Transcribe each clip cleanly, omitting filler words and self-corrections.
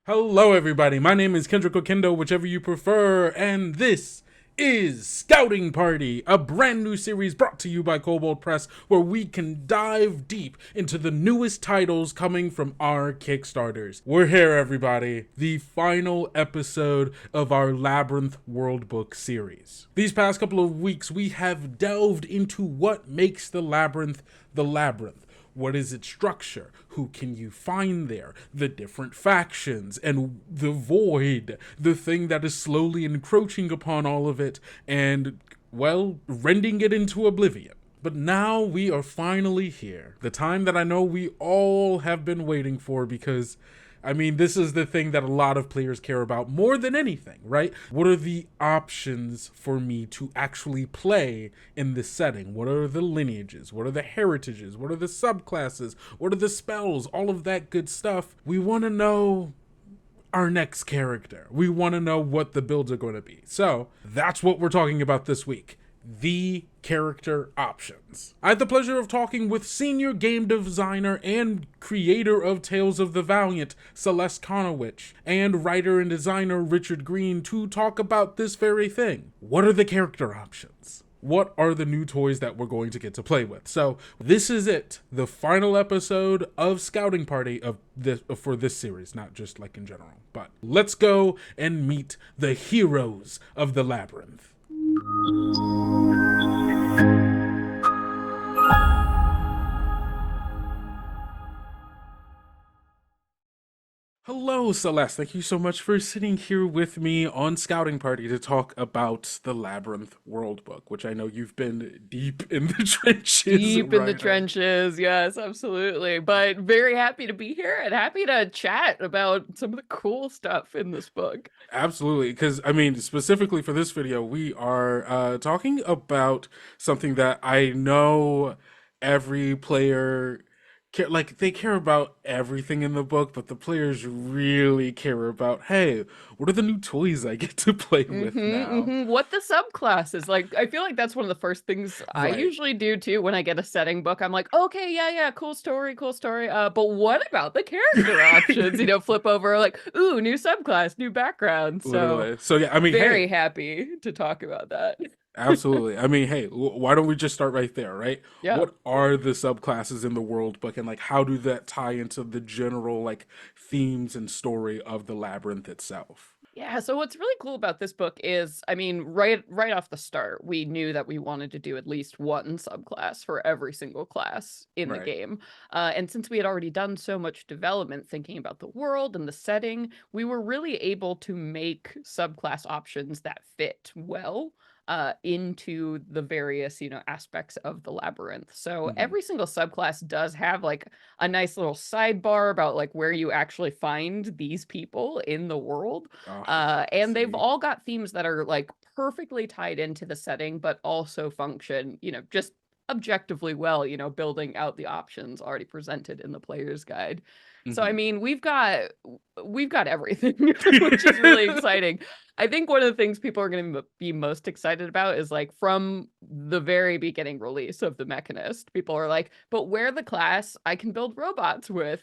Hello, everybody. My name is Kendrick Okendo, whichever you prefer, and this is Scouting Party, a brand new series brought to you by Kobold Press, where we can dive deep into the newest titles coming from our Kickstarters. We're here, everybody, the final episode of our Labyrinth Worldbook series. These past couple of weeks, we have delved into what makes the Labyrinth the Labyrinth. What is its structure? Who can you find there? The different factions and the void, the thing that is slowly encroaching upon all of it and, well, rending it into oblivion. But now we are finally here. The time that I know we all have been waiting for, because this is the thing that a lot of players care about more than anything, right? What are the options for me to actually play in this setting? What are the lineages? What are the heritages? What are the subclasses? What are the spells? All of that good stuff. We want to know our next character. We want to know what the builds are going to be. So that's what we're talking about this week. The character options. I had the pleasure of talking with senior game designer and creator of Tales of the Valiant, Celeste Conowitch, and writer and designer Richard Green to talk about this very thing. What are the character options? What are the new toys that we're going to get to play with? So this is it, the final episode of Scouting Party for this series, not just like in general. But let's go and meet the heroes of the Labyrinth. Hello, Celeste. Thank you so much for sitting here with me on Scouting Party to talk about the Labyrinth Worldbook, which I know you've been deep in the trenches. Deep in the trenches, yes, absolutely. But very happy to be here and happy to chat about some of the cool stuff in this book. Absolutely, because specifically for this video, we are talking about something that I know every player they care about everything in the book, but the players really care about, hey, what are the new toys I get to play with now? What the subclass is like. I feel like that's one of the first things I usually do too when I get a setting book. I'm like, okay, yeah, cool story. But what about the character options? Flip over like, ooh, new subclass, new background. So yeah, very happy to talk about that. Absolutely. Hey, why don't we just start right there, right? Yeah. What are the subclasses in the world book, and how do that tie into the general themes and story of the Labyrinth itself? Yeah, so what's really cool about this book is, right off the start, we knew that we wanted to do at least one subclass for every single class in the game. And since we had already done so much development thinking about the world and the setting, we were really able to make subclass options that fit well into the various, aspects of the labyrinth. So every single subclass does have a nice little sidebar about where you actually find these people in the world. And they've all got themes that are perfectly tied into the setting, but also function, just objectively well, building out the options already presented in the player's guide. So, we've got everything, which is really exciting. I think one of the things people are going to be most excited about is from the very beginning release of the Mechanist, people are like, but where the class I can build robots with?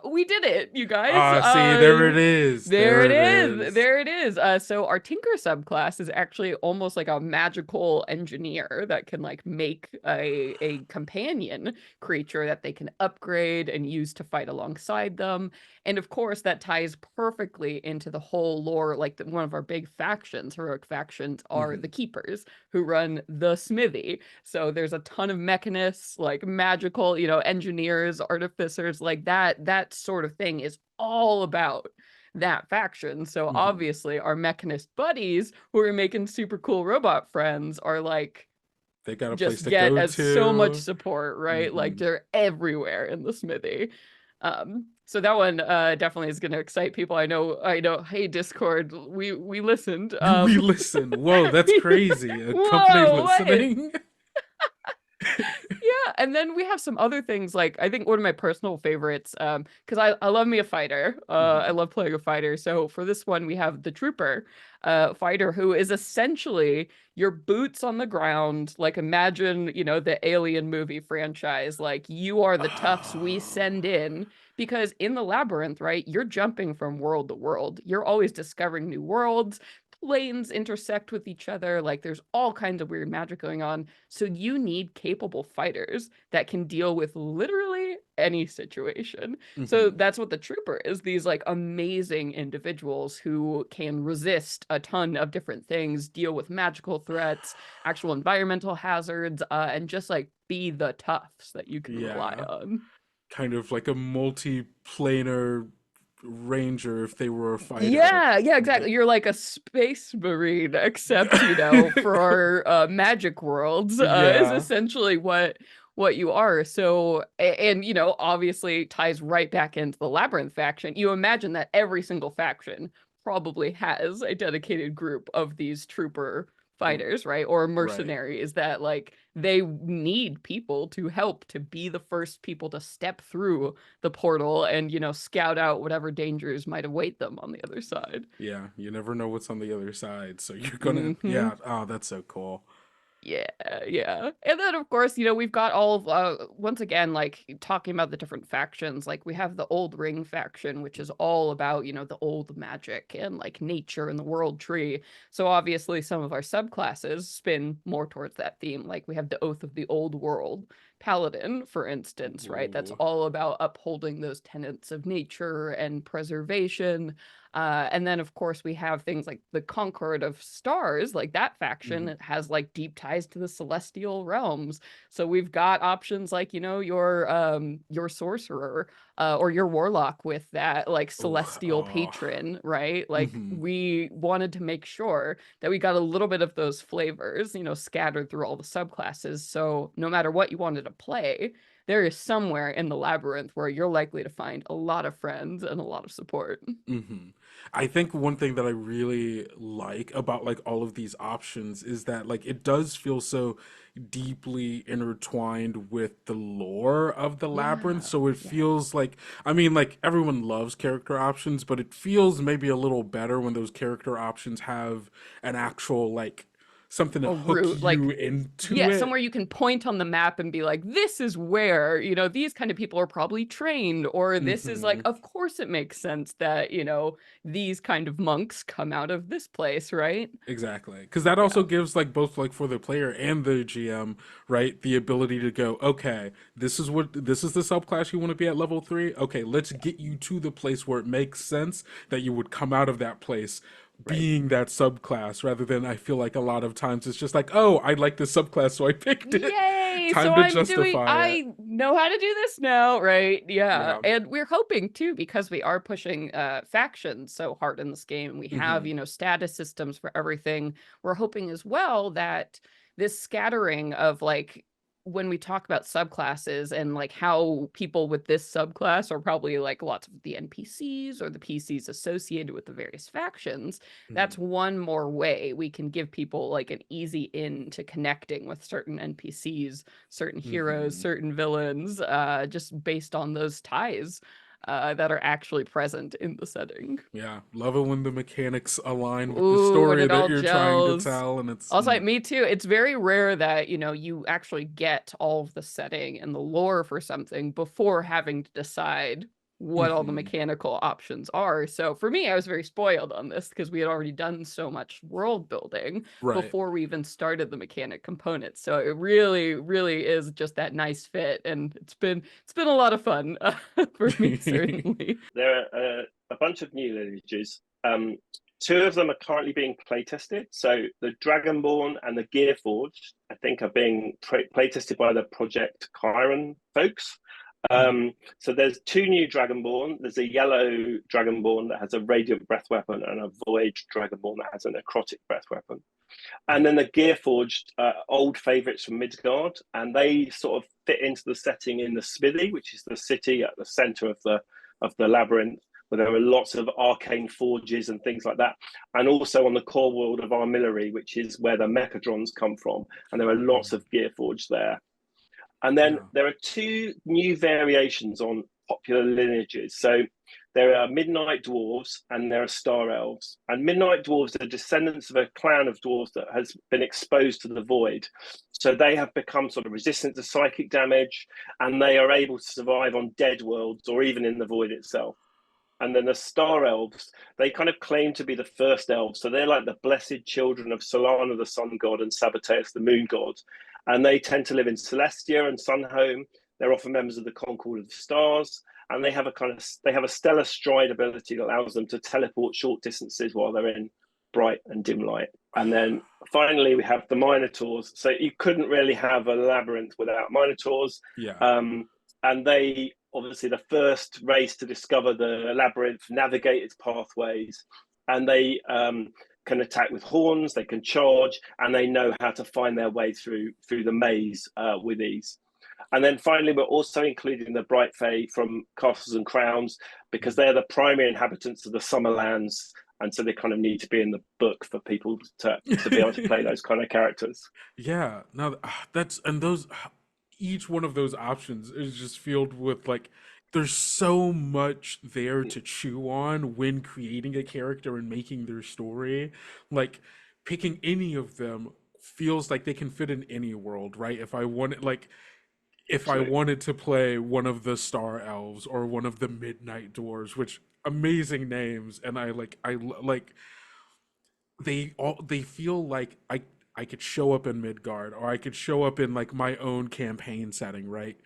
We did it, you guys. See, there it is. There it is. So our Tinker subclass is actually almost like a magical engineer that can make a companion creature that they can upgrade and use to fight alongside them. And of course, that ties perfectly into the whole lore. One of our big factions, heroic factions, are the Keepers, who run the smithy. So there's a ton of mechanists, magical, engineers, artificers, that sort of thing is all about that faction. So obviously our mechanist buddies who are making super cool robot friends are they got a just place to get go as to. so much support, right? They're everywhere in the smithy. So that one definitely is going to excite people. I know. Hey, Discord, we listened. We listened. Whoa, that's crazy. A company listening. and then we have some other things, like I think one of my personal favorites, because I love me a fighter. I love playing a fighter. So for this one, we have the Trooper fighter, who is essentially your boots on the ground. Like imagine, the Alien movie franchise. Like you are the toughs we send in, because in the labyrinth, right, you're jumping from world to world. You're always discovering new worlds. Planes intersect with each other. Like there's all kinds of weird magic going on. So you need capable fighters that can deal with literally any situation. So that's what the Trooper is. These like amazing individuals who can resist a ton of different things, deal with magical threats, actual environmental hazards, and just like be the toughs that you can rely Yeah, on. kind of like a multi-planar ranger if they were a fighter. Yeah, But exactly. You're like a space marine, except, for our magic worlds, is yeah, essentially what you are. So, and, obviously ties right back into the Labyrinth faction. You imagine that every single faction probably has a dedicated group of these trooper fighters, right? Or right. mercenaries that like they need people to help to be the first people to step through the portal and, scout out whatever dangers might await them on the other side. Yeah, you never know what's on the other side, so you're gonna, Hmm. yeah. Oh, that's so cool. Yeah, yeah. And then of course, we've got all of once again, like talking about the different factions, like we have the Old Ring faction, which is all about, the old magic and like nature and the world tree. So obviously some of our subclasses spin more towards that theme. Like we have the Oath of the Old World Paladin, for instance, right? That's Ooh. all about upholding those tenets of nature and preservation. And then, of course, we have things like the Concord of Stars, like that faction. Mhm. It has like deep ties to the celestial realms. So we've got options like, your sorcerer or your warlock with that like Ooh, celestial oh. patron, right? Like Mhm. we wanted to make sure that we got a little bit of those flavors, scattered through all the subclasses. So no matter what you wanted to play, there is somewhere in the labyrinth where you're likely to find a lot of friends and a lot of support. Hmm. I think one thing that I really like about like all of these options is that like it does feel so deeply intertwined with the lore of the labyrinth. Yeah, So it yeah. feels like, I mean, like everyone loves character options, but it feels maybe a little better when those character options have an actual like something to A hook route, you like, into yeah, it. somewhere you can point on the map and be like, this is where, these kind of people are probably trained, or this is like, Hmm. of course it makes sense that, these kind of monks come out of this place, right? Exactly. Because that also Yeah. gives like both like for the player and the GM, right, the ability to go, okay, this is the subclass you want to be at level 3. Okay, let's get you to the place where it makes sense that you would come out of that place Right. being that subclass rather than I feel like a lot of times it's just like, oh, I like this subclass, so I picked it. Yay! So Time to justify it. I know how to do this now, right? Yeah. Yeah. And we're hoping too, because we are pushing factions so hard in this game, and we have, Hmm. status systems for everything. We're hoping as well that this scattering of like when we talk about subclasses and like how people with this subclass are probably like lots of the NPCs or the PCs associated with the various factions, that's one more way we can give people like an easy in to connecting with certain NPCs, certain heroes, Hmm. certain villains, just based on those ties that are actually present in the setting. Yeah. Love it when the mechanics align with the Ooh, and story it that all you're trying to gels. tell, and it's Also, like, me too. It's very rare that, you actually get all of the setting and the lore for something before having to decide what all the mhm. mechanical options are. So for me, I was very spoiled on this because we had already done so much world building Right. before we even started the mechanic components. So it really, really is just that nice fit, and it's been a lot of fun for me, certainly. There are a bunch of new lineages. Two of them are currently being play tested. So the Dragonborn and the Gearforged, I think, are being play tested by the Project Chiron folks. So there's two new Dragonborn. There's a yellow Dragonborn that has a radiant breath weapon, and a void Dragonborn that has a necrotic breath weapon. And then the Gearforged, old favourites from Midgard, and they sort of fit into the setting in the Smithy, which is the city at the centre of the labyrinth, where there are lots of arcane forges and things like that, and also on the core world of Armillary, which is where the Mechadrons come from, and there are lots of Gearforged there. And then Yeah. there are two new variations on popular lineages. So there are midnight dwarves and there are star elves. And midnight dwarves are descendants of a clan of dwarves that has been exposed to the void. So they have become sort of resistant to psychic damage, and they are able to survive on dead worlds or even in the void itself. And then the star elves, they kind of claim to be the first elves. So they're like the blessed children of Solana, the sun god, and Sabateus, the moon god. And they tend to live in Celestia and Sunhome. They're often members of the Concord of the Stars. And they have a stellar stride ability that allows them to teleport short distances while they're in bright and dim light. And then finally, we have the Minotaurs. So you couldn't really have a labyrinth without Minotaurs. Yeah. And they obviously the first race to discover the labyrinth, navigate its pathways, and they can attack with horns, they can charge, and they know how to find their way through the maze with ease. And then finally, we're also including the Bright Fae from Castles and Crowns, because they're the primary inhabitants of the Summerlands, and so they kind of need to be in the book for people to be able to play those kind of characters. Yeah. Now that's and those each one of those options is just filled with like there's so much there to chew on when creating a character and making their story. Like picking any of them feels like they can fit in any world, right? If I wanted to play one of the Star Elves or one of the Midnight Dwarves, which amazing names, and I like they feel like I could show up in Midgard or I could show up in like my own campaign setting, right?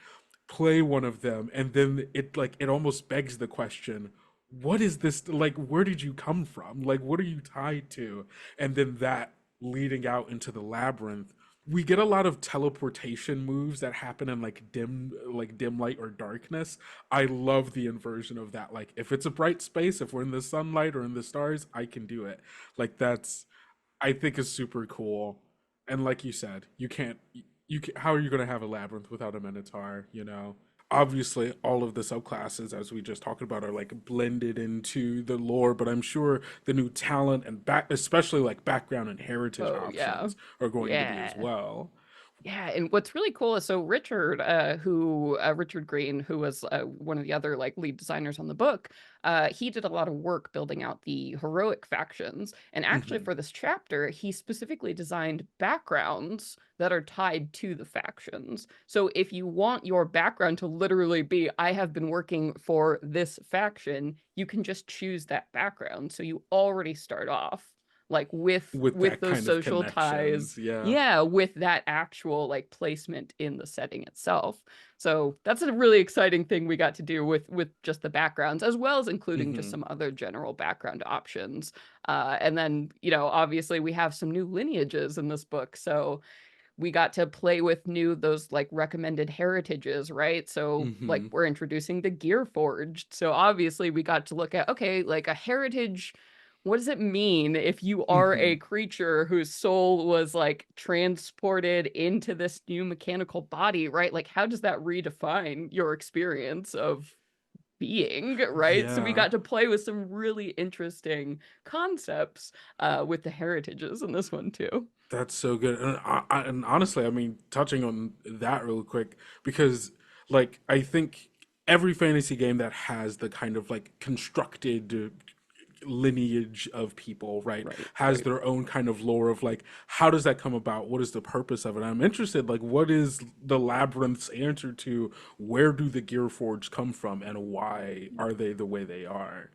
Play one of them, and then it almost begs the question, what is this like? Where did you come from? Like, what are you tied to? And then that leading out into the labyrinth, we get a lot of teleportation moves that happen in like dim light or darkness. I love the inversion of that. Like if it's a bright space, if we're in the sunlight or in the stars, I can do it. Like that's I think is super cool. And like you said, how are you going to have a labyrinth without a minotaur, you know? Obviously, all of the subclasses, as we just talked about, are like blended into the lore, but I'm sure the new talent and especially like background and heritage options are going to be as well. Yeah, and what's really cool is so Richard, Richard Green, who was one of the other like lead designers on the book, he did a lot of work building out the heroic factions. And actually, for this chapter, he specifically designed backgrounds that are tied to the factions. So if you want your background to literally be, I have been working for this faction, you can just choose that background. So you already start off like with those social ties, with that actual like placement in the setting itself. So that's a really exciting thing we got to do with just the backgrounds, as well as including just some other general background options. And then, you know, obviously we have some new lineages in this book, so we got to play with those like recommended heritages, right? So like we're introducing the Gear Forged. So obviously we got to look at, okay, like a heritage, what does it mean if you are a creature whose soul was like transported into this new mechanical body, right? Like how does that redefine your experience of being, right? So we got to play with some really interesting concepts with the heritages in this one too. That's so good. And honestly, I mean, touching on that real quick, because like I think every fantasy game that has the kind of like constructed lineage of people, right, has their own kind of lore of like, how does that come about? What is the purpose of it? I'm interested, like, what is the Labyrinth's answer to where do the Gearforged come from and why are they the way they are?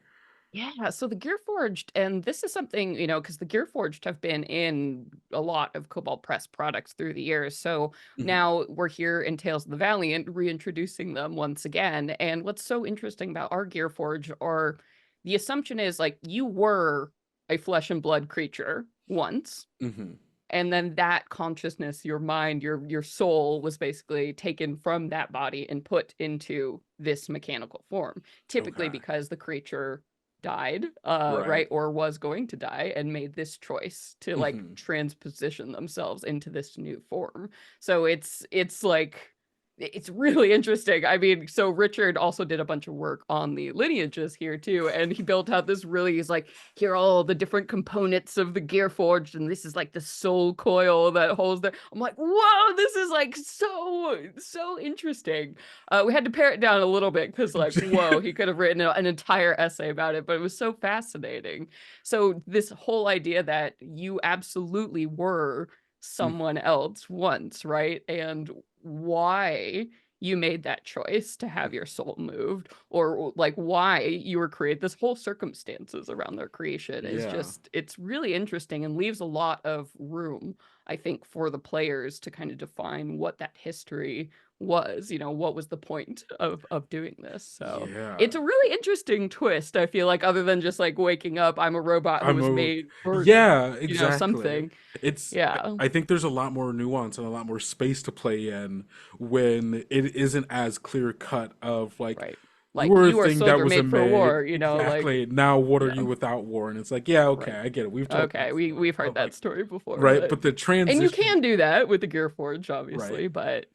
Yeah, so the Gearforged, and this is something, you know, because the Gearforged have been in a lot of Kobold Press products through the years. So now we're here in Tales of the Valiant, reintroducing them once again. And what's so interesting about our Gearforged are the assumption is like you were a flesh and blood creature once. And then that consciousness, your mind, your soul was basically taken from that body and put into this mechanical form, typically because the creature died, right, or was going to die and made this choice to like transposition themselves into this new form. So it's like it's really interesting. I mean, so Richard also did a bunch of work on the lineages here too, and he built out this really, he's like, here are all the different components of the Gearforged, and this is like the soul coil that holds the. I'm like, whoa, this is like so interesting. We had to pare it down a little bit because like, whoa, he could have written an entire essay about it, but it was so fascinating. So this whole idea that you absolutely were someone else once, right? And why you made that choice to have your soul moved, or like why you were created, this whole circumstances around their creation is just, it's really interesting and leaves a lot of room, I think, for the players to kind of define what that history was, you know, what was the point of doing this. So it's a really interesting twist, I feel like, other than just like waking up, I'm a robot who was made for, exactly. you know, something. It's I think there's a lot more nuance and a lot more space to play in when it isn't as clear cut of like, like you were you a are thing that soldier was made for war, you know, exactly. like Now what are you without war? And it's like, yeah, okay, I get it. We've told we've heard that like, story before, right? But the transition, and you can do that with the Gearforge, obviously, but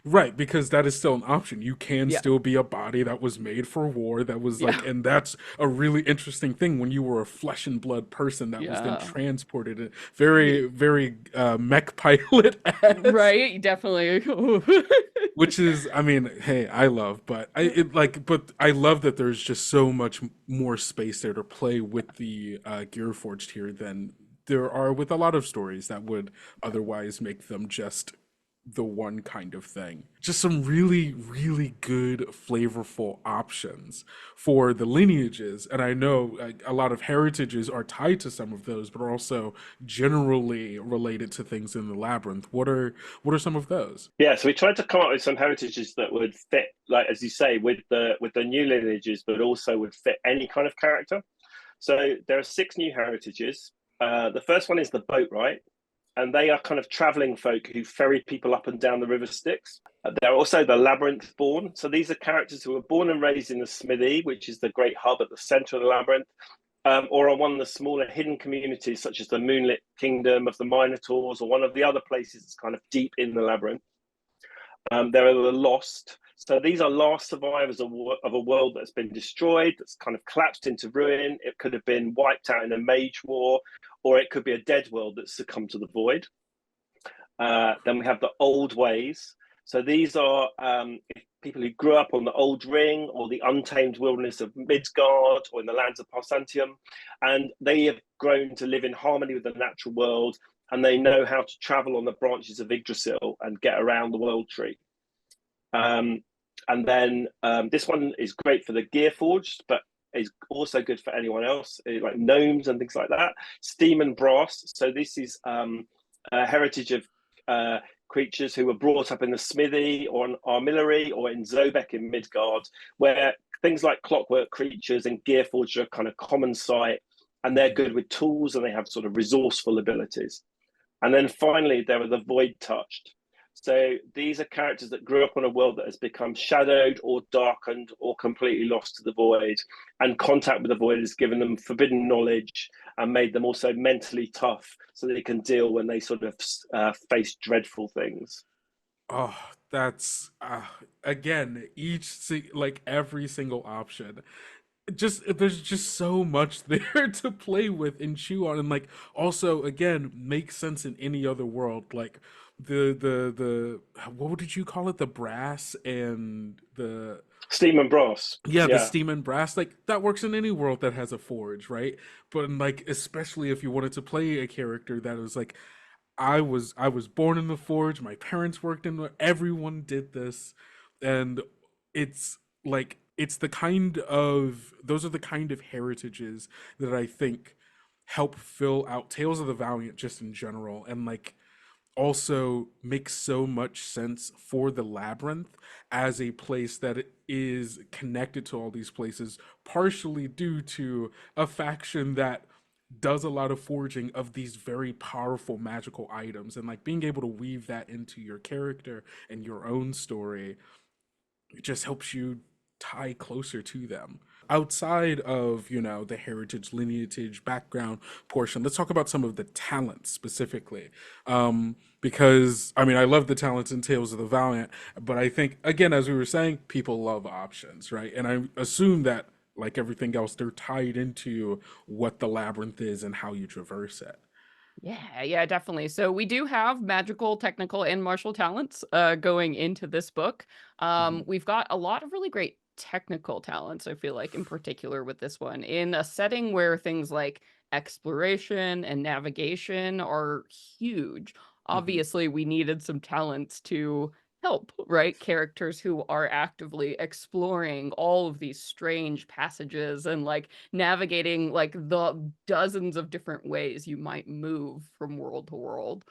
right, because that is still an option. You can Yeah. still be a body that was made for war, that was like, Yeah. and that's a really interesting thing when you were a flesh and blood person that was then Yeah. transported in very mech pilot right, definitely. which is, I mean, hey, I love, but I love that there's just so much more space there to play with the Gearforged here than there are with a lot of stories that would otherwise make them just the one kind of thing. Just some really, really good, flavorful options for the lineages. And I know a lot of heritages are tied to some of those, but are also generally related to things in the Labyrinth. What are some of those? Yeah, so we tried to come up with some heritages that would fit, like as you say, with the new lineages, but also would fit any kind of character. So there are 6 new heritages. The first one is the Boatwright, and they are kind of traveling folk who ferry people up and down the River Styx. They're also the Labyrinth born. So these are characters who were born and raised in the Smithy, which is the great hub at the center of the Labyrinth, or on one of the smaller hidden communities, such as the Moonlit Kingdom of the Minotaurs, or one of the other places that's kind of deep in the Labyrinth. There are the Lost. So these are last survivors of a world that's been destroyed, that's kind of collapsed into ruin. It could have been wiped out in a mage war, or it could be a dead world that's succumbed to the void. Then we have the Old Ways. So these are people who grew up on the Old Ring or the untamed wilderness of Midgard or in the lands of Parsantium, and they have grown to live in harmony with the natural world, and they know how to travel on the branches of Yggdrasil and get around the World Tree. And then this one is great for the Gearforged, but is also good for anyone else, like gnomes and things like that. Steam and Brass. So this is a heritage of creatures who were brought up in the Smithy or in Armillary or in Zobek in Midgard, where things like clockwork creatures and Gearforged are kind of common sight, and they're good with tools and they have sort of resourceful abilities. And then finally, there are the Void Touched. So these are characters that grew up on a world that has become shadowed or darkened or completely lost to the void, and contact with the void has given them forbidden knowledge and made them also mentally tough so they can deal when they sort of face dreadful things. Oh, that's again, like every single option, just there's just so much there to play with and chew on, and like also again makes sense in any other world. Like the what did you call it, the brass and the Steam and Brass. the steam and brass, like that works in any world that has a forge, right? But like especially if you wanted to play a character that was like, I was born in the forge, my parents worked in everyone did this, and it's like it's the kind of those are the kind of heritages that I think help fill out Tales of the Valiant just in general, and like also makes so much sense for the Labyrinth as a place that is connected to all these places, partially due to a faction that does a lot of forging of these very powerful magical items, and like being able to weave that into your character and your own story, it just helps you tie closer to them. outside of, you know, the heritage, lineage, background portion, let's talk about some of the talents specifically. Because I mean, I love the talents in Tales of the Valiant, but I think, again, as we were saying, people love options, right? And I assume that, like everything else, they're tied into what the labyrinth is and how you traverse it. Yeah, definitely. So we do have magical, technical, and martial talents going into this book. Hmm. We've got a lot of really great technical talents, I feel like, in particular with this one. In a setting where things like exploration and navigation are huge, Hmm. obviously we needed some talents to help, right? Characters who are actively exploring all of these strange passages and like navigating like the dozens of different ways you might move from world to world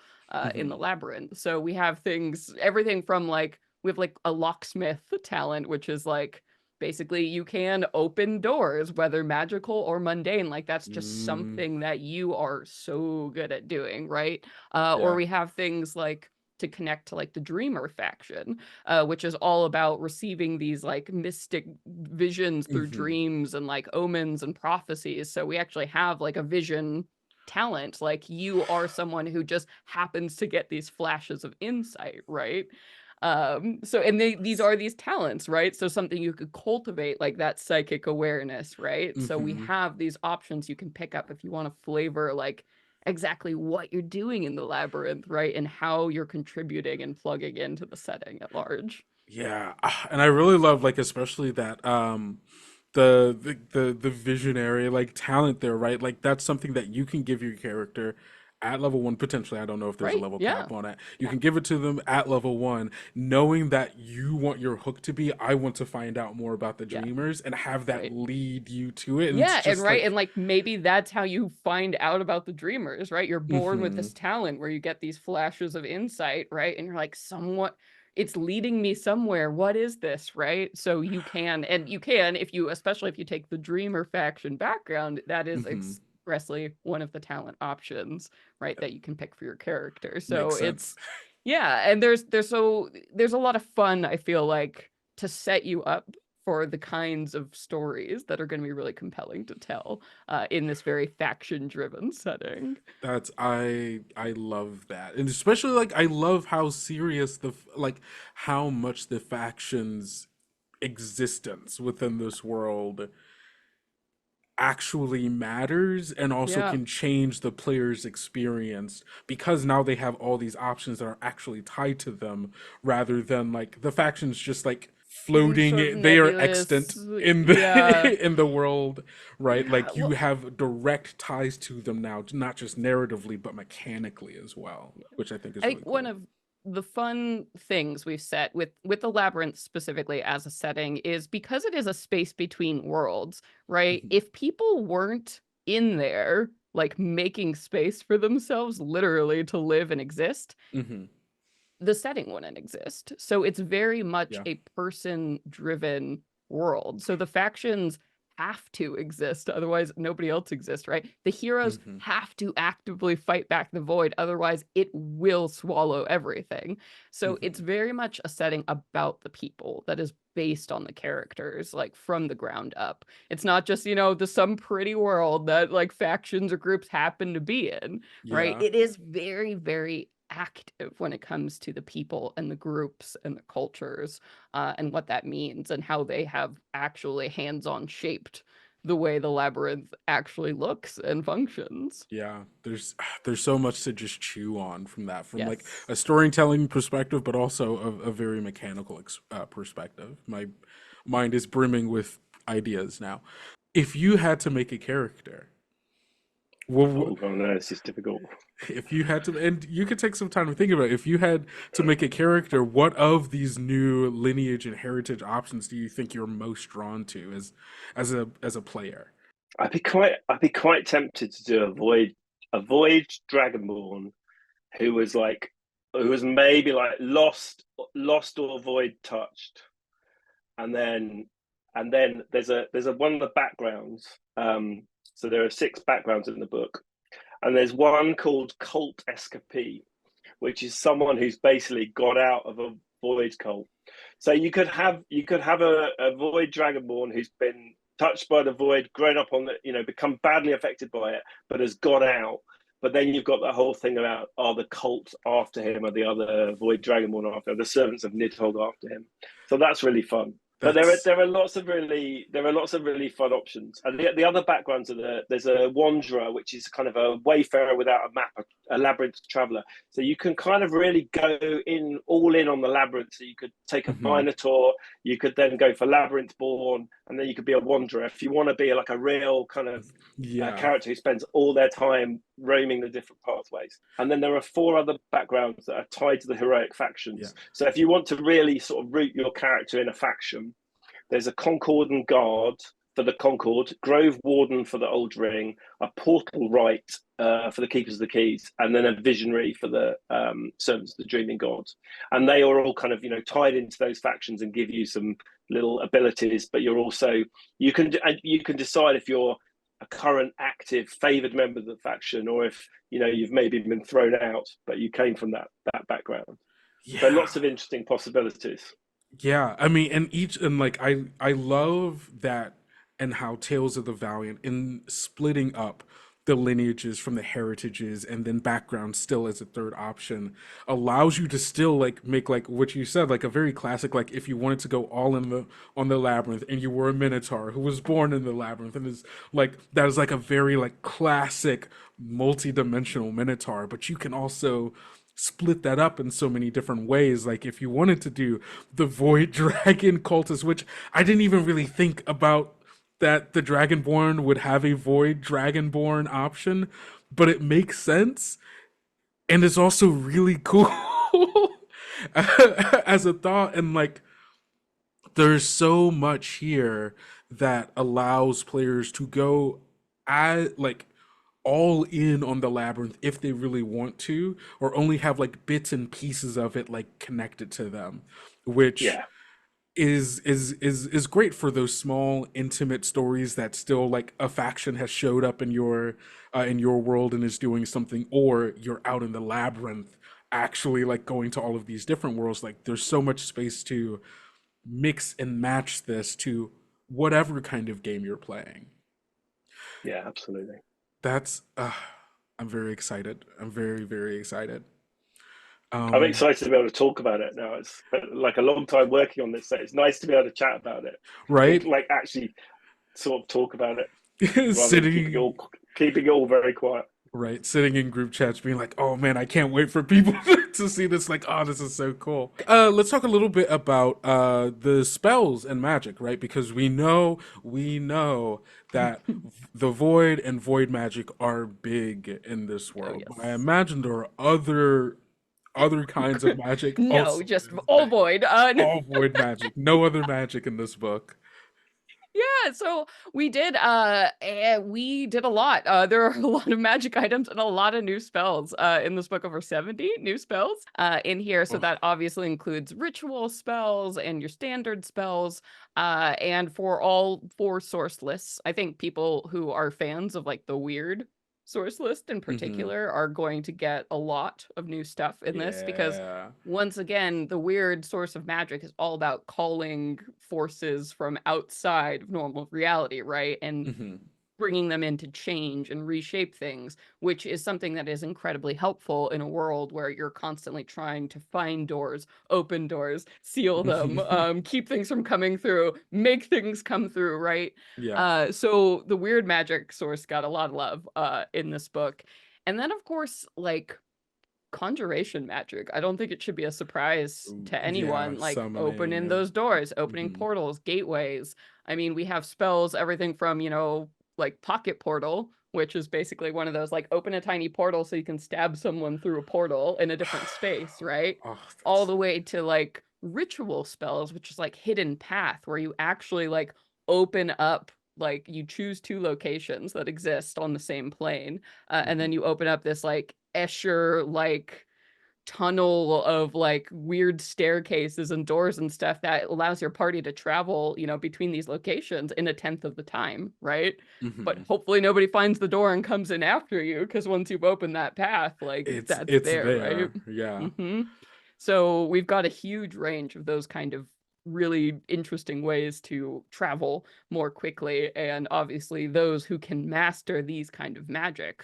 in the Hmm. labyrinth. So we have things, everything from like, we have like a locksmith talent, which is like basically you can open doors, whether magical or mundane. Like that's just Mm, something that you are so good at doing, right? Or yeah. we have things like to connect to like the dreamer faction, which is all about receiving these like mystic visions through Hmm. dreams and like omens and prophecies. So we actually have like a vision talent. Like you are someone who just happens to get these flashes of insight, right? So and these are these talents, right? So something you could cultivate, like that psychic awareness, right? So we Hmm. have these options you can pick up if you want to flavor like exactly what you're doing in the labyrinth, right? And how you're contributing and plugging into the setting at large. Yeah, and I really love, like, especially that the visionary like talent there, right? Like that's something that you can give your character at level one potentially. I don't know if there's a Right? level Yeah. cap on it. You Yeah. can give it to them at level one, knowing that you want your hook to be, I want to find out more about the Yeah. dreamers and have that Right. lead you to it. And it's Yeah, and just right, and like, like maybe that's how you find out about the dreamers, right? You're born with hmm, this talent where you get these flashes of insight, right? And you're like, somewhat, it's leading me somewhere. What is this, right? So you can, and you can, if you, especially if you take the dreamer faction background, that is hmm, expressly one of the talent options, right? That you can pick for your character. So makes sense. it's, yeah, and there's a lot of fun, I feel like, to set you up for the kinds of stories that are going to be really compelling to tell in this very faction driven setting. That's I love that, and especially like I love how serious like how much the factions existence within this world actually matters and also Yeah. can change the player's experience, because now they have all these options that are actually tied to them, rather than like the factions just like Being floating, sort of they are nebulous. extant in Yeah. the in the world, right? Yeah. Like you Well, have direct ties to them now, not just narratively but mechanically as well, which I think is I really think one cool. of the fun things we've set with the labyrinth specifically as a setting is because it is a space between worlds, right? Hmm. If people weren't in there, like making space for themselves literally to live and exist, Hmm. the setting wouldn't exist. So it's very much Yeah. a person driven world. So the factions have to exist, otherwise nobody else exists, right? The heroes Hmm. have to actively fight back the void, otherwise it will swallow everything. So it's Hmm. very much a setting about the people that is based on the characters, like from the ground up. It's not just, the some pretty world that like factions or groups happen to be in, right? Yeah. It is very, very active when it comes to the people and the groups and the cultures and what that means and how they have actually hands-on shaped the way the labyrinth actually looks and functions. Yeah, there's so much to just chew on from that, from like Yes. a storytelling perspective, but also a very mechanical perspective. My mind is brimming with ideas now. If you had to make a character, what, Oh, oh no, this is difficult. if you had to, and you could take some time to think about it. If you had to make a character, what of these new lineage and heritage options do you think you're most drawn to as a player? I'd be quite tempted to do a void dragonborn who was maybe like lost or void touched, and then there's a one of the backgrounds. So there are 6 backgrounds in the book, and there's one called Cult Escapee, which is someone who's basically got out of a void cult. So you could have a void dragonborn who's been touched by the void, grown up on it, become badly affected by it, but has got out. But then you've got the whole thing about, are the cult after him, or the other void dragonborn after him, the servants of Nidhogg after him. So that's really fun. But there are lots of really fun options. And the other backgrounds are there's a wanderer, which is kind of a wayfarer without a map, a labyrinth traveler. So you can kind of really go all in on the labyrinth. So you could take a minotaur, you could then go for labyrinth born, and then you could be a wanderer if you want to be like a real kind of character who spends all their time roaming the different pathways. And then there are 4 other backgrounds that are tied to the heroic factions. So if you want to really sort of root your character in a faction, there's a Concordan Guard for the Concord, Grove Warden for the Old Ring, a Portal Right for the Keepers of the Keys, and then a Visionary for the Servants of the Dreaming Gods. And they are all kind of, tied into those factions and give you some little abilities, but you can decide if you're a current active favored member of the faction, or if you've maybe been thrown out but you came from that background. So lots of interesting possibilities. Yeah, I mean, and like I love that, and how Tales of the Valiant, in splitting up the lineages from the heritages and then background still as a third option, allows you to still like make, like what you said, like a very classic, like if you wanted to go all in on the labyrinth and you were a minotaur who was born in the labyrinth, and is like, that is like a very like classic multi-dimensional minotaur, but you can also split that up in so many different ways. Like if you wanted to do the void dragon cultist, which I didn't even really think about, that the Dragonborn would have a void Dragonborn option, but it makes sense, and it's also really cool as a thought. And like, there's so much here that allows players to go like all in on the labyrinth if they really want to, or only have like bits and pieces of it like connected to them, which is great for those small intimate stories that still like a faction has showed up in your world and is doing something, or you're out in the labyrinth actually like going to all of these different worlds. Like there's so much space to mix and match this to whatever kind of game you're playing. Yeah, absolutely. That's I'm very excited. I'm very, very excited. I'm excited to be able to talk about it now. It's like a long time working on this, so it's nice to be able to chat about it. Right? Like actually sort of talk about it. Sitting, keeping it all very quiet. Right, sitting in group chats being like, oh man, I can't wait for people to see this. Like, oh, this is so cool. Let's talk a little bit about the spells and magic, right? Because we know that the void and void magic are big in this world. Oh, yes. But I imagine there are other kinds of magic. No, just all void. All void magic. No other magic in this book. Yeah, so we did a lot. There are a lot of magic items and a lot of new spells in this book, over 70 new spells in here. So that obviously includes ritual spells and your standard spells, and for all 4 source lists. I think people who are fans of like the weird source list in particular are going to get a lot of new stuff in this, because once again, the weird source of magic is all about calling forces from outside of normal reality, right? And bringing them in to change and reshape things, which is something that is incredibly helpful in a world where you're constantly trying to find doors, open doors, seal them, keep things from coming through, make things come through, right? Yeah. So the weird magic source got a lot of love in this book. And then, of course, like conjuration magic. I don't think it should be a surprise to anyone. Like opening those doors, opening portals, gateways. I mean, we have spells, everything from, like pocket portal, which is basically one of those like open a tiny portal so you can stab someone through a portal in a different space, right? All the way to like ritual spells, which is like hidden path, where you actually like open up, like you choose 2 locations that exist on the same plane, and then you open up this like Escher like tunnel of like weird staircases and doors and stuff that allows your party to travel, between these locations in 1/10 of the time, right? But hopefully nobody finds the door and comes in after you, because once you've opened that path, like it's there, right? Yeah. So we've got a huge range of those kind of really interesting ways to travel more quickly. And obviously those who can master these kind of magic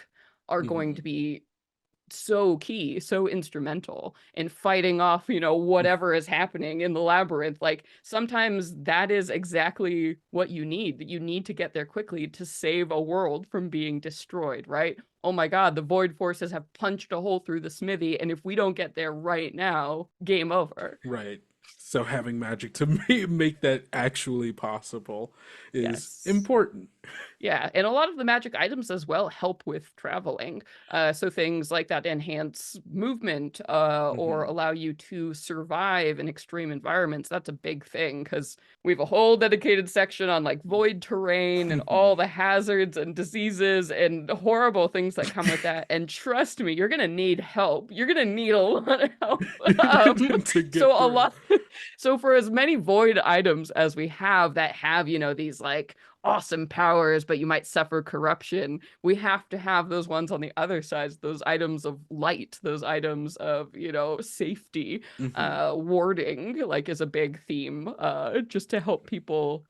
are going to be so key, so instrumental in fighting off, whatever is happening in the labyrinth. Like sometimes that is exactly what you need. You need to get there quickly to save a world from being destroyed, right? Oh my God, the void forces have punched a hole through the smithy, and if we don't get there right now, game over. Right. So having magic to make that actually possible is Yes. important. Yeah, and a lot of the magic items as well help with traveling. So things like that enhance movement or allow you to survive in extreme environments. That's a big thing because we have a whole dedicated section on like void terrain and all the hazards and diseases and horrible things that come with that. And trust me, you're gonna need help. You're gonna need a lot of help. To get So a through. lot. So for as many void items as we have that have, these like awesome powers, but you might suffer corruption, we have to have those ones on the other side, those items of light, those items of, safety, warding, like is a big theme, just to help people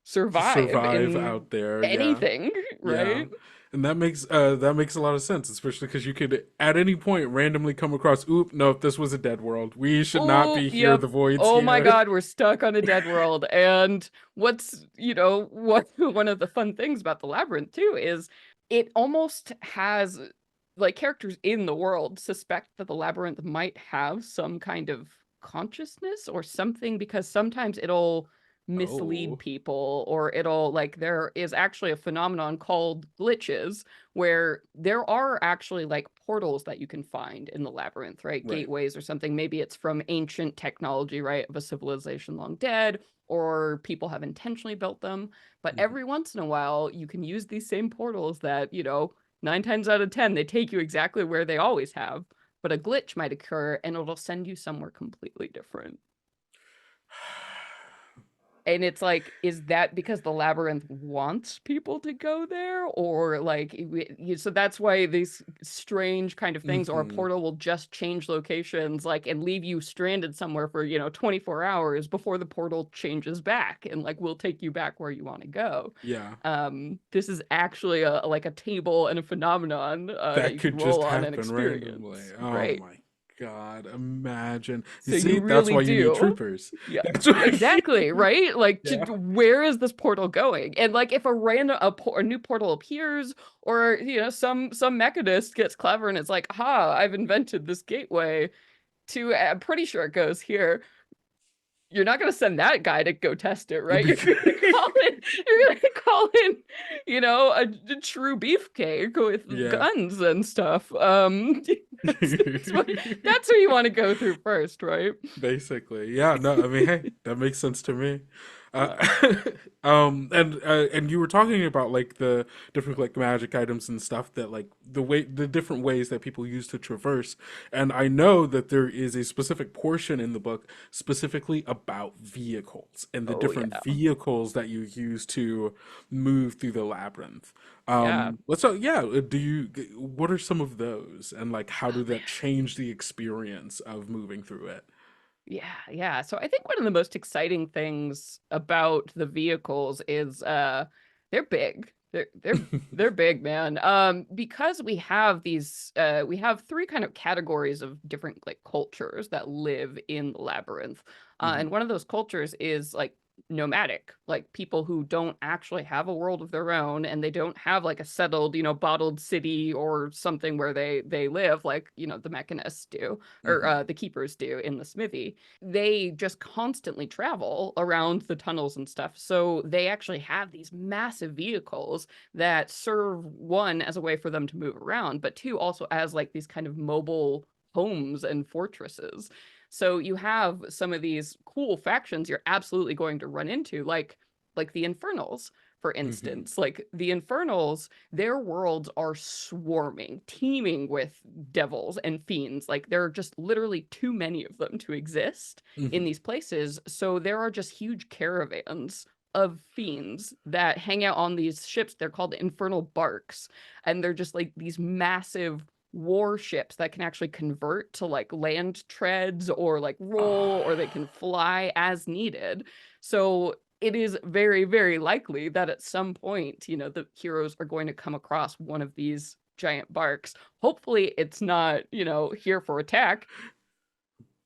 survive in Out there, anything, right? Yeah. And that makes a lot of sense, especially because you could at any point randomly come across, oop, no, this was a dead world. We should not be here. Yep. The void's Oh here. my God, we're stuck on a dead world. And what's, what one of the fun things about the labyrinth too is it almost has like characters in the world suspect that the labyrinth might have some kind of consciousness or something, because sometimes it'll mislead people, or it'll like, there is actually a phenomenon called glitches where there are actually like portals that you can find in the labyrinth, right? Gateways or something. Maybe it's from ancient technology, right, of a civilization long dead, or people have intentionally built them. But every once in a while you can use these same portals that, 9 times out of 10 they take you exactly where they always have, but a glitch might occur and it'll send you somewhere completely different. And it's like, is that because the labyrinth wants people to go there? Or like, so that's why these strange kind of things, or a portal will just change locations, like, and leave you stranded somewhere for, 24 hours before the portal changes back and like, will take you back where you want to go. Yeah. This is actually like a table and a phenomenon that you could can roll just on happen and experience. randomly. Oh right. my God, imagine. So you really that's why do. you need troopers. Yeah, exactly, right? Like, where is this portal going? And like, if a new portal appears, or some mechanist gets clever and it's like, I've invented this gateway to, I'm pretty sure it goes here. You're not going to send that guy to go test it, right? You're going to call in, a true beefcake with guns and stuff. That's who you want to go through first, right? Basically, yeah. No, I mean, hey, that makes sense to me. And you were talking about like the different like magic items and stuff that like the different ways that people use to traverse. And I know that there is a specific portion in the book specifically about vehicles and the different vehicles that you use to move through the labyrinth. Let's talk. What are some of those, and like how do that change the experience of moving through it? Yeah. So I think one of the most exciting things about the vehicles is they're big. They're big, man. Because we have these we have 3 kind of categories of different like cultures that live in the labyrinth. And one of those cultures is like nomadic, like people who don't actually have a world of their own, and they don't have like a settled, bottled city or something where they live, like, the mechanists do, or the keepers do in the smithy. They just constantly travel around the tunnels and stuff. So they actually have these massive vehicles that serve, 1, as a way for them to move around, but 2, also as like these kind of mobile homes and fortresses. So you have some of these cool factions you're absolutely going to run into, like the Infernals, for instance. Like the Infernals, their worlds are swarming, teeming with devils and fiends. Like there are just literally too many of them to exist in these places. So there are just huge caravans of fiends that hang out on these ships. They're called infernal barks, and they're just like these massive warships that can actually convert to like land treads or like roll, or they can fly as needed. So it is very, very likely that at some point, you know, the heroes are going to come across one of these giant barks. Hopefully it's not, you know, here for attack,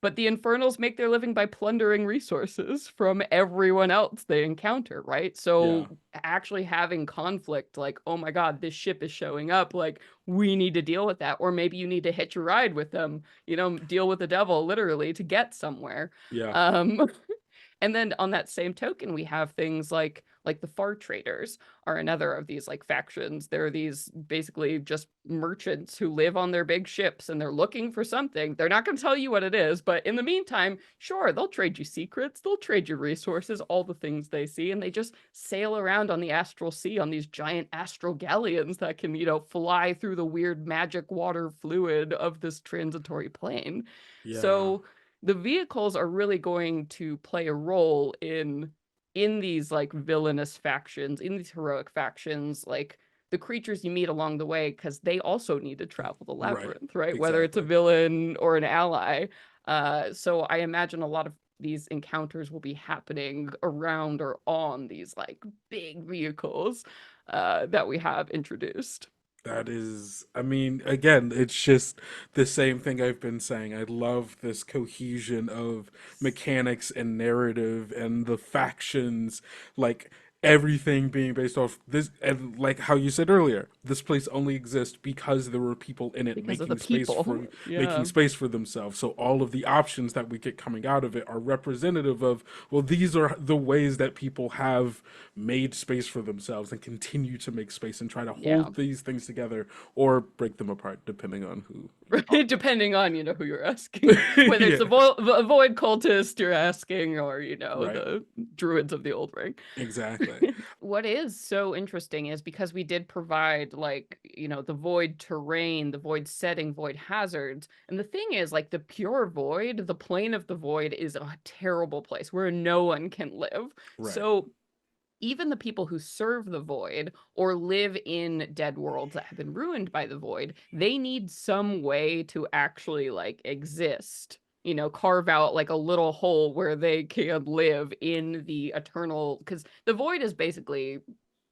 but the Infernals make their living by plundering resources from everyone else they encounter, right? So actually having conflict, like, oh my God, this ship is showing up, like, we need to deal with that. Or maybe you need to hitch a ride with them, you know, deal with the devil literally to get somewhere. And then on that same token, we have things like the Far Traders are another of these like factions. They're these basically just merchants who live on their big ships and they're looking for something. They're not going to tell you what it is, but in the meantime, sure, they'll trade you secrets, they'll trade you resources, all the things they see, and they just sail around on the astral sea on these giant astral galleons that can, you know, fly through the weird magic water fluid of this transitory plane. So the vehicles are really going to play a role in these like villainous factions, in these heroic factions, like the creatures you meet along the way, because they also need to travel the labyrinth, right? Exactly. Whether it's a villain or an ally. So I imagine a lot of these encounters will be happening around or on these like big vehicles that we have introduced. That is, I mean, again, it's just the same thing I've been saying. I love this cohesion of mechanics and narrative and the factions, like everything being based off this, and like how you said earlier, this place only exists because there were people in it Because of making the space people. for Yeah. making space for themselves. So all of the options that we get coming out of it are representative of, well, these are the ways that people have made space for themselves and continue to make space and try to hold these things together or break them apart, depending on who. Depending on, you know, who you're asking. Whether it's a void cultist you're asking, or, you know, the druids of the old ring. Exactly. What is so interesting is because we did provide, like, you know, the void terrain, the void setting, void hazards. And the thing is, like, the pure void, the plane of the void is a terrible place where no one can live. So even the people who serve the void or live in dead worlds that have been ruined by the void, they need some way to actually like exist, you know, carve out like a little hole where they can live in the eternal, because the void is basically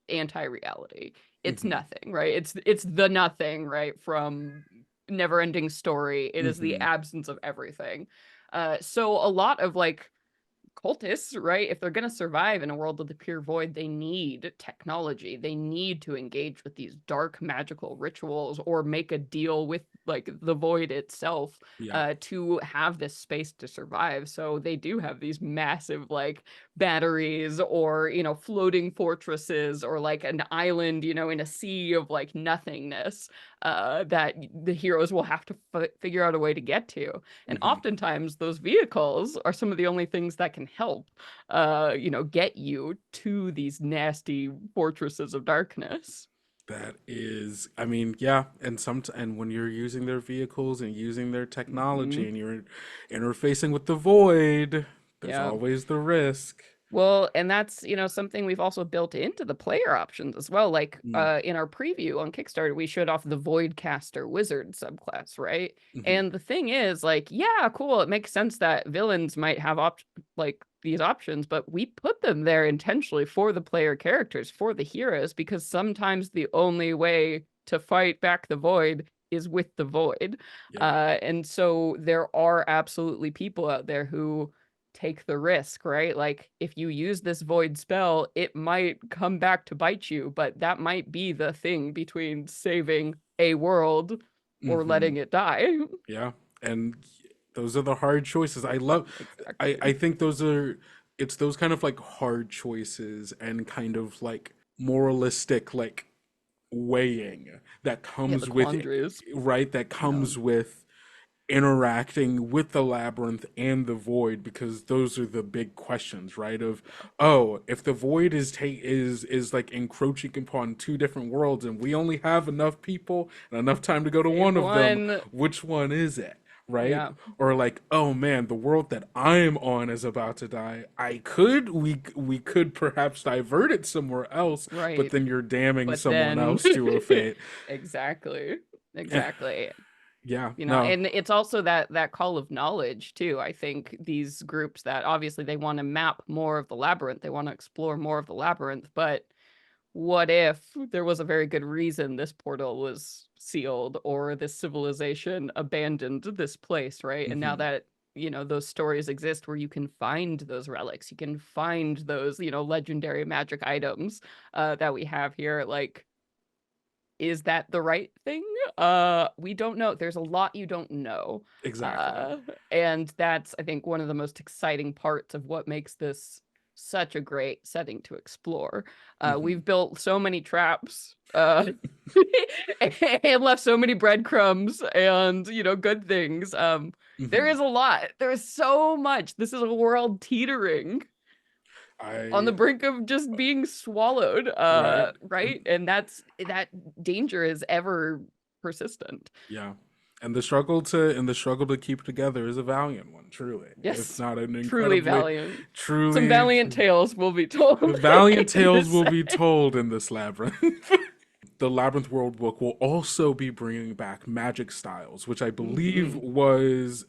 anti-reality. It's nothing, right? It's the nothing, right? From Never-Ending Story. It is the absence of everything. So a lot of like cultists, right? If they're going to survive in a world of the pure void, they need technology. They need to engage with these dark magical rituals or make a deal with like the void itself to have this space to survive. So they do have these massive like batteries or, you know, floating fortresses or like an island, you know, in a sea of like nothingness that the heroes will have to figure out a way to get to. And oftentimes those vehicles are some of the only things that can help, you know, get you to these nasty fortresses of darkness. That is, I mean, and when you're using their vehicles and using their technology and you're interfacing with the void, there's always the risk. Well, and that's, you know, something we've also built into the player options as well. Like in our preview on Kickstarter, we showed off the Voidcaster Wizard subclass, right? And the thing is, like, yeah, cool. It makes sense that villains might have like these options, but we put them there intentionally for the player characters, for the heroes, because sometimes the only way to fight back the void is with the void. And so there are absolutely people out there who take the risk, right? Like if you use this void spell, it might come back to bite you, but that might be the thing between saving a world or letting it die. Yeah. And those are the hard choices. I think it's those kind of like hard choices and kind of like moralistic like weighing that comes with with interacting with the labyrinth and the void, because those are the big questions, right? Of, oh, if the void is like encroaching upon two different worlds and we only have enough people and enough time to go to one of them, which one is it? Right? Or like, oh man, the world that I'm on is about to die. We could perhaps divert it somewhere else, but then you're damning someone else to a fate. Exactly. Yeah, You know, no, and it's also that call of knowledge too. I think these groups that obviously they want to map more of the labyrinth, they want to explore more of the labyrinth, but what if there was a very good reason this portal was sealed or this civilization abandoned this place, right? And now hmm that, you know, those stories exist where you can find those relics, you can find those, you know, legendary magic items that we have here, like, is that the right thing? We don't know. There's a lot you don't know. exactly. Uh, and that's, I think, one of the most exciting parts of what makes this such a great setting to explore. hmm We've built so many traps, and left so many breadcrumbs and, you know, good things. There hmm is a lot. There is so much. This is a world teetering on the I brink of just being swallowed, right. right? And that danger is ever persistent. Yeah. And the struggle to keep together is a valiant one, truly. If Yes, not an truly incredibly valiant. Some truly valiant tales will be told valiant in tales this will be setting. told in this labyrinth. The Labyrinth Worldbook will also be bringing back magic styles, which I believe Hmm. was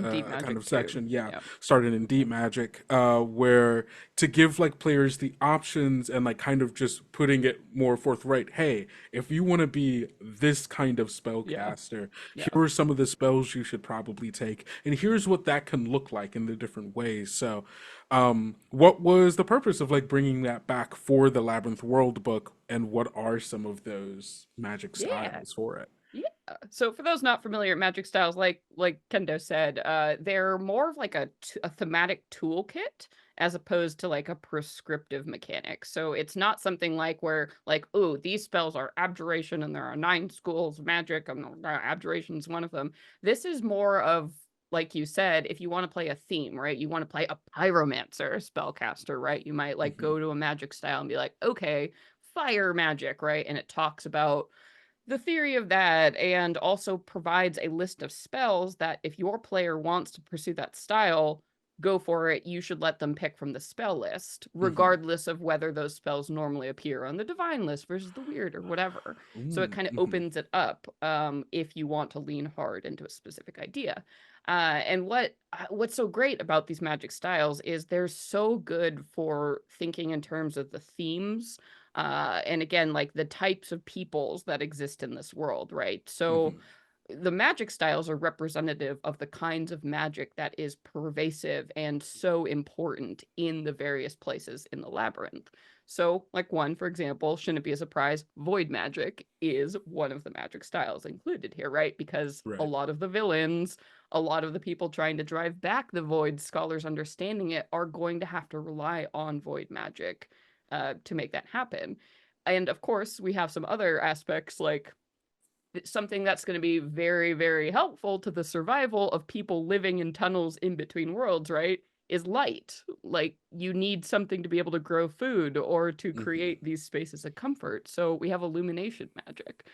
Deep a kind magic of too. section, yeah, Yeah. started in Deep Magic, where to give like players the options and like kind of just putting it more forthright. Hey, if you want to be this kind of Yeah. spellcaster, Yeah. here are some of the spells you should probably take, and here's what that can look like in the different ways. So, what was the purpose of like bringing that back for the Labyrinth World book, and what are some of those magic Yeah. styles for it? Yeah. So for those not familiar, magic styles, like Kendo said, they're more of like a thematic toolkit as opposed to like a prescriptive mechanic. So it's not something like where like, oh, these spells are abjuration and there are 9 schools of magic and abjuration is one of them. This is more of, like you said, if you want to play a theme, right? You want to play a pyromancer spellcaster, right? You might like Hmm go to a magic style and be like, okay, fire magic, right? And it talks about the theory of that and also provides a list of spells that if your player wants to pursue that style, go for it. You should let them pick from the spell list, hmm regardless of whether those spells normally appear on the divine list versus the weird or whatever. So it kind of hmm opens it up if you want to lean hard into a specific idea. And what's so great about these magic styles is they're so good for thinking in terms of the themes and again, like the types of peoples that exist in this world, right? So hmm the magic styles are representative of the kinds of magic that is pervasive and so important in the various places in the labyrinth. So, like one, for example, shouldn't be a surprise, void magic is one of the magic styles included here, right? Because a Right. lot of the villains, a lot of the people trying to drive back the void, scholars understanding it, are going to have to rely on void magic to make that happen. And of course, we have some other aspects like something that's going to be very, very helpful to the survival of people living in tunnels in between worlds, right? Is light. Like, you need something to be able to grow food or to hmm create these spaces of comfort. So we have illumination magic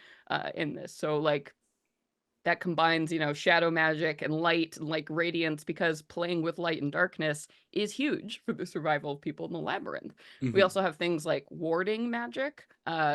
in this. So, like, that combines, you know, shadow magic and light and like radiance because playing with light and darkness is huge for the survival of people in the labyrinth. We hmm also have things like warding magic.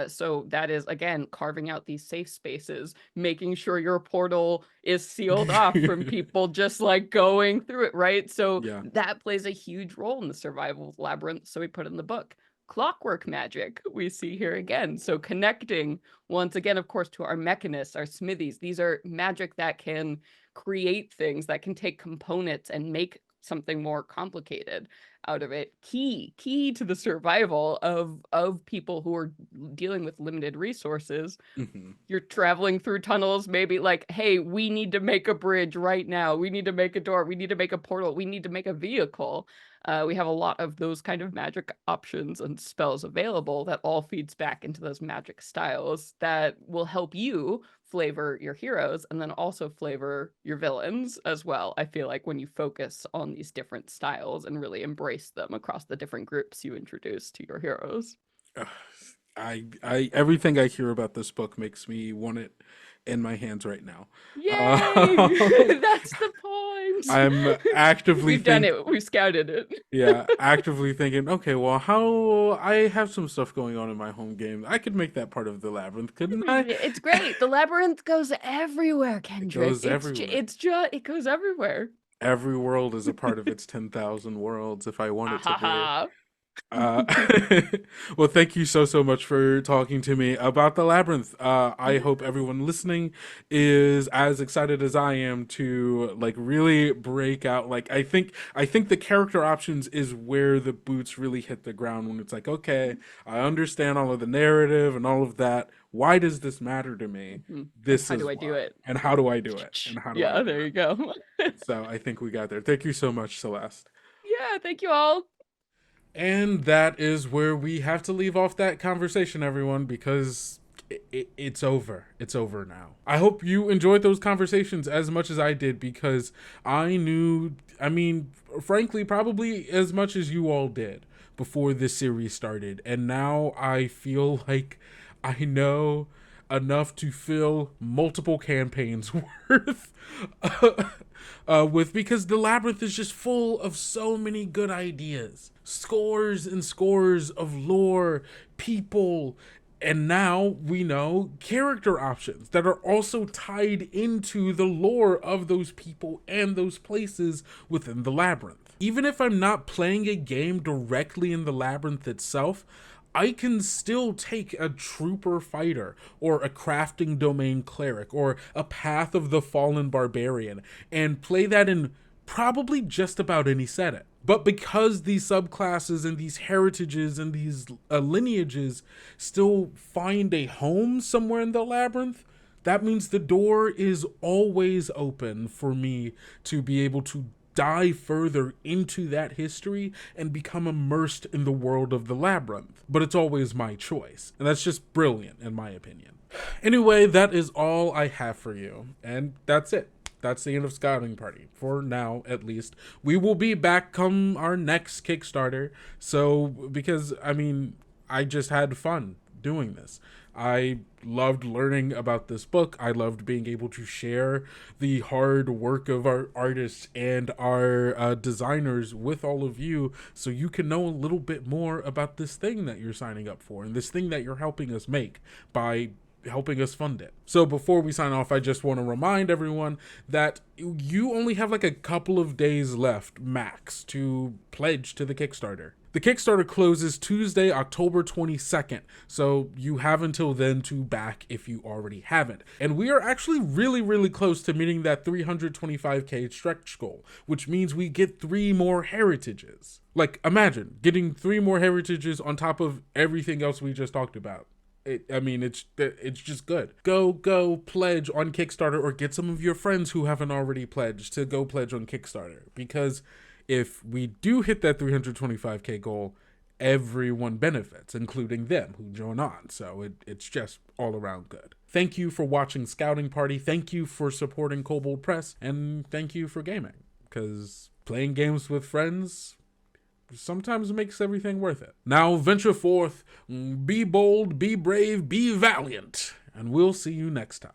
So that is again carving out these safe spaces, making sure your portal is sealed off from people just like going through it, right? So Yeah. that plays a huge role in the survival of the labyrinth. So we put in the book. Clockwork magic we see here again. So connecting once again, of course, to our mechanists, our smithies. These are magic that can create things, that can take components and make something more complicated out of it. Key to the survival of people who are dealing with limited resources. hmm You're traveling through tunnels, maybe like, hey, we need to make a bridge right now. We need to make a door. We need to make a portal. We need to make a vehicle. We have a lot of those kind of magic options and spells available that all feeds back into those magic styles that will help you flavor your heroes and then also flavor your villains as well. I feel like when you focus on these different styles and really embrace them across the different groups you introduce to your heroes. Everything I hear about this book makes me want it in my hands right now. Yay! Um, That's the point. I'm actively We've done it. We've scouted it. yeah, actively thinking, okay, well, how I have some stuff going on in my home game. I could make that part of the labyrinth, couldn't I? It's great. The labyrinth goes everywhere, Kendrick. goes everywhere. It goes everywhere. Every world is a part of its 10,000 worlds if I want it to be. Uh, well, thank you so much for talking to me about the labyrinth. I hope everyone listening is as excited as I am to like really break out. Like I think the character options is where the boots really hit the ground when it's like, okay, I understand all of the narrative and all of that. Why does this matter to me? This how is do I do it? And how do I do it? And how do I do there you go. So I think we got there. Thank you so much, Celeste. Yeah, thank you all. And that is where we have to leave off that conversation, everyone, because it's over. It's over now. I hope you enjoyed those conversations as much as I did, because I knew, frankly, probably as much as you all did before this series started. And now I feel like I know enough to fill multiple campaigns worth with, because the labyrinth is just full of so many good ideas, scores and scores of lore, people, and now we know character options that are also tied into the lore of those people and those places within the labyrinth. Even if I'm not playing a game directly in the labyrinth itself, I can still take a trooper fighter or a crafting domain cleric or a path of the fallen barbarian and play that in probably just about any setting. But because these subclasses and these heritages and these lineages still find a home somewhere in the labyrinth, that means the door is always open for me to be able to dive further into that history and become immersed in the world of the labyrinth. But it's always my choice, and that's just brilliant in my opinion. Anyway, that is all I have for you, and that's it. That's the end of Scouting Party, for now at least. We will be back come our next Kickstarter, so because I just had fun doing this. I loved learning about this book. I loved being able to share the hard work of our artists and our designers with all of you, so you can know a little bit more about this thing that you're signing up for and this thing that you're helping us make by helping us fund it. So before we sign off, I just want to remind everyone that you only have like a couple of days left max to pledge to the Kickstarter. The Kickstarter closes Tuesday, October 22nd, so you have until then to back if you already haven't. And we are actually really close to meeting that 325k stretch goal, which means we get 3 more heritages. Like, imagine getting 3 more heritages on top of everything else we just talked about. It's just good. Go pledge on Kickstarter, or get some of your friends who haven't already pledged to go pledge on Kickstarter, because if we do hit that 325k goal, everyone benefits, including them who join on. So it's just all around good. Thank you for watching Scouting Party. Thank you for supporting Kobold Press, and thank you for gaming, because playing games with friends sometimes makes everything worth it. Now venture forth, be bold, be brave, be valiant, and we'll see you next time.